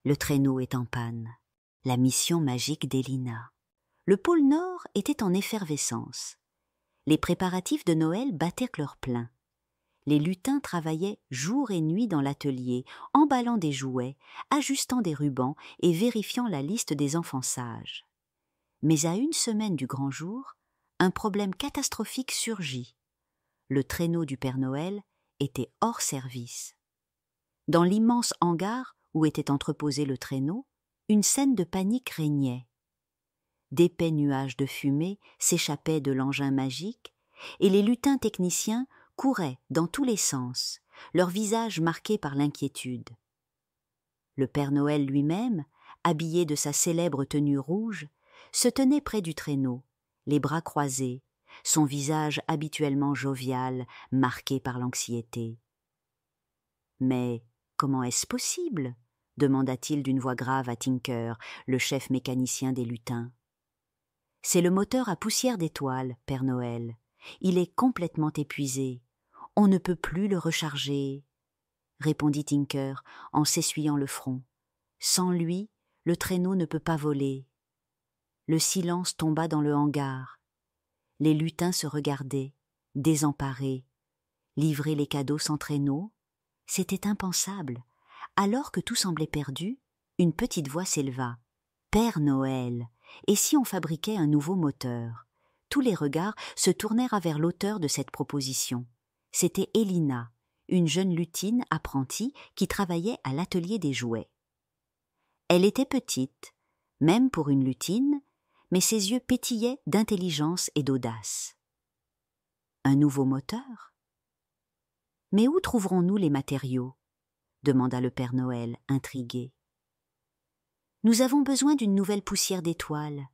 Le traîneau est en panne. La mission magique d'Elina. Le pôle Nord était en effervescence. Les préparatifs de Noël battaient leur plein. Les lutins travaillaient jour et nuit dans l'atelier, emballant des jouets, ajustant des rubans et vérifiant la liste des enfants sages. Mais à une semaine du grand jour, un problème catastrophique surgit. Le traîneau du Père Noël était hors service. Dans l'immense hangar où était entreposé le traîneau, une scène de panique régnait. D'épais nuages de fumée s'échappaient de l'engin magique et les lutins techniciens couraient dans tous les sens, leurs visages marqués par l'inquiétude. Le Père Noël lui-même, habillé de sa célèbre tenue rouge, se tenait près du traîneau, les bras croisés, son visage habituellement jovial, marqué par l'anxiété. « Mais comment est-ce possible ?» demanda-t-il d'une voix grave à Tinker, le chef mécanicien des lutins. « C'est le moteur à poussière d'étoiles, Père Noël. Il est complètement épuisé. On ne peut plus le recharger, » répondit Tinker en s'essuyant le front. « Sans lui, le traîneau ne peut pas voler. » Le silence tomba dans le hangar. Les lutins se regardaient, désemparés. Livrer les cadeaux sans traîneau, c'était impensable. Alors que tout semblait perdu, une petite voix s'éleva. « Père Noël, et si on fabriquait un nouveau moteur ?» Tous les regards se tournèrent vers l'auteur de cette proposition. C'était Elina, une jeune lutine apprentie qui travaillait à l'atelier des jouets. Elle était petite, même pour une lutine, mais ses yeux pétillaient d'intelligence et d'audace. Un nouveau moteur ? Mais où trouverons-nous les matériaux ? Demanda le Père Noël, intrigué. Nous avons besoin d'une nouvelle poussière d'étoiles.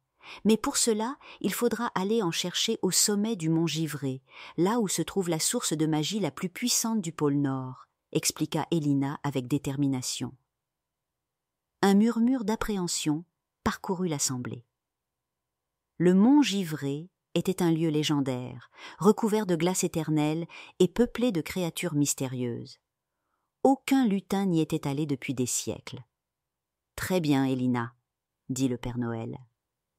Mais pour cela, il faudra aller en chercher au sommet du mont Givré, là où se trouve la source de magie la plus puissante du pôle Nord, expliqua Elina avec détermination. Un murmure d'appréhension parcourut l'assemblée. Le mont Givré était un lieu légendaire, recouvert de glace éternelle et peuplé de créatures mystérieuses. Aucun lutin n'y était allé depuis des siècles. « Très bien, Elina, » dit le Père Noël.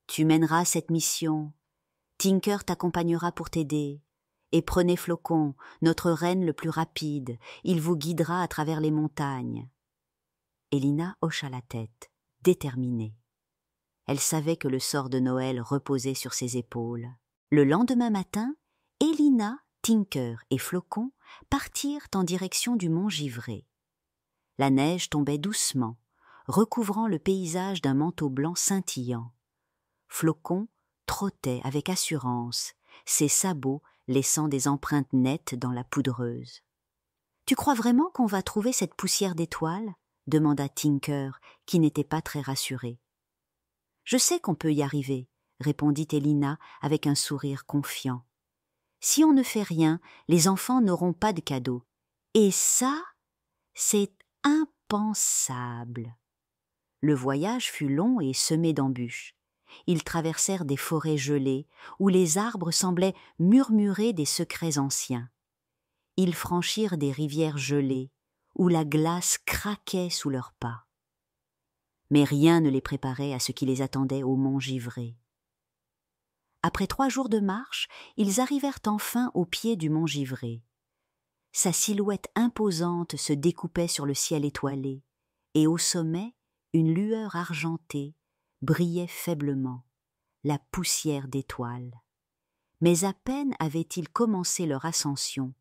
Tu mèneras cette mission. Tinker t'accompagnera pour t'aider. Et prenez Flocon, notre renne le plus rapide. Il vous guidera à travers les montagnes. Elina hocha la tête, déterminée. Elle savait que le sort de Noël reposait sur ses épaules. Le lendemain matin, Elina, Tinker et Flocon partirent en direction du mont Givré. La neige tombait doucement, recouvrant le paysage d'un manteau blanc scintillant. Flocon trottait avec assurance, ses sabots laissant des empreintes nettes dans la poudreuse. « Tu crois vraiment qu'on va trouver cette poussière d'étoiles ?» demanda Tinker, qui n'était pas très rassuré. « Je sais qu'on peut y arriver, » répondit Elina avec un sourire confiant. « Si on ne fait rien, les enfants n'auront pas de cadeaux. Et ça, c'est impensable. » Le voyage fut long et semé d'embûches. Ils traversèrent des forêts gelées, où les arbres semblaient murmurer des secrets anciens. Ils franchirent des rivières gelées, où la glace craquait sous leurs pas. Mais rien ne les préparait à ce qui les attendait au mont Givré. Après 3 jours de marche, ils arrivèrent enfin au pied du mont Givré. Sa silhouette imposante se découpait sur le ciel étoilé, et au sommet, une lueur argentée brillait faiblement, la poussière d'étoiles. Mais à peine avaient-ils commencé leur ascension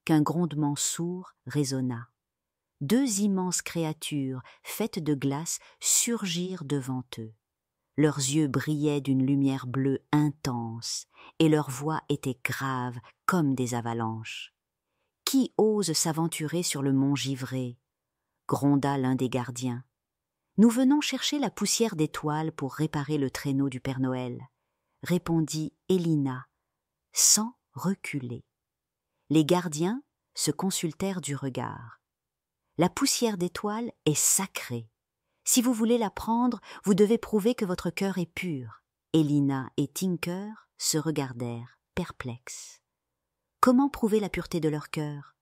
qu'un grondement sourd résonna. 2 immenses créatures faites de glace surgirent devant eux. Leurs yeux brillaient d'une lumière bleue intense et leurs voix étaient graves comme des avalanches. « Qui ose s'aventurer sur le mont Givré ?» gronda l'un des gardiens. « Nous venons chercher la poussière d'étoiles pour réparer le traîneau du Père Noël, » répondit Elina, sans reculer. Les gardiens se consultèrent du regard. « La poussière d'étoiles est sacrée. Si vous voulez la prendre, vous devez prouver que votre cœur est pur. » Elina et Tinker se regardèrent, perplexes. Comment prouver la pureté de leur cœur ?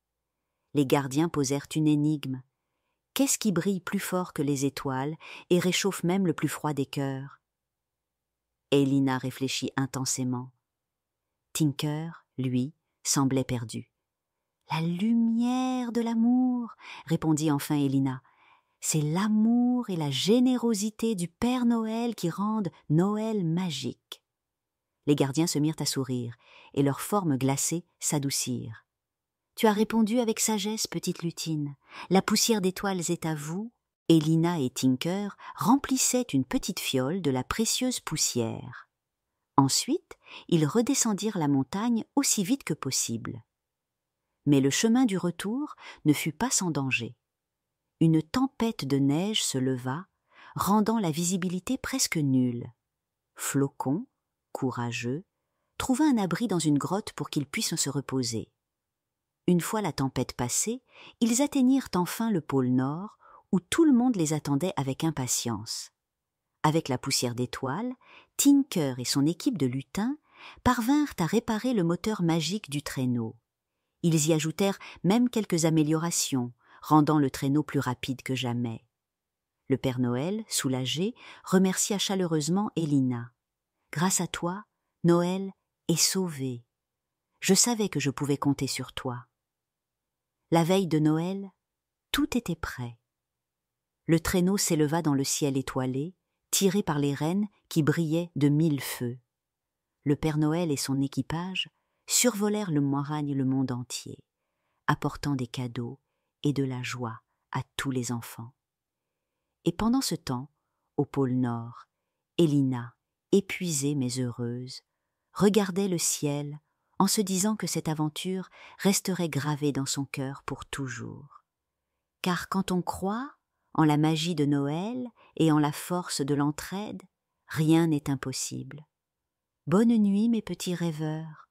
Les gardiens posèrent une énigme. Qu'est-ce qui brille plus fort que les étoiles et réchauffe même le plus froid des cœurs? Elina réfléchit intensément. Tinker, lui, semblait perdu. La lumière de l'amour, répondit enfin Elina. C'est l'amour et la générosité du Père Noël qui rendent Noël magique. Les gardiens se mirent à sourire, et leurs formes glacées s'adoucirent. Tu as répondu avec sagesse, petite lutine. La poussière d'étoiles est à vous. Elina et Tinker remplissaient une petite fiole de la précieuse poussière. Ensuite, ils redescendirent la montagne aussi vite que possible. Mais le chemin du retour ne fut pas sans danger. Une tempête de neige se leva, rendant la visibilité presque nulle. Flocon, courageux, trouva un abri dans une grotte pour qu'ils puissent se reposer. Une fois la tempête passée, ils atteignirent enfin le pôle Nord, où tout le monde les attendait avec impatience. Avec la poussière d'étoiles, Tinker et son équipe de lutins parvinrent à réparer le moteur magique du traîneau. Ils y ajoutèrent même quelques améliorations, rendant le traîneau plus rapide que jamais. Le Père Noël, soulagé, remercia chaleureusement Elina. « Grâce à toi, Noël est sauvé. Je savais que je pouvais compter sur toi. » La veille de Noël, tout était prêt. Le traîneau s'éleva dans le ciel étoilé, tiré par les rennes qui brillaient de 1000 feux. Le Père Noël et son équipage survolèrent le monde entier, apportant des cadeaux et de la joie à tous les enfants. Et pendant ce temps, au pôle Nord, Elina, épuisée mais heureuse, regardait le ciel en se disant que cette aventure resterait gravée dans son cœur pour toujours. Car quand on croit en la magie de Noël et en la force de l'entraide, rien n'est impossible. Bonne nuit, mes petits rêveurs.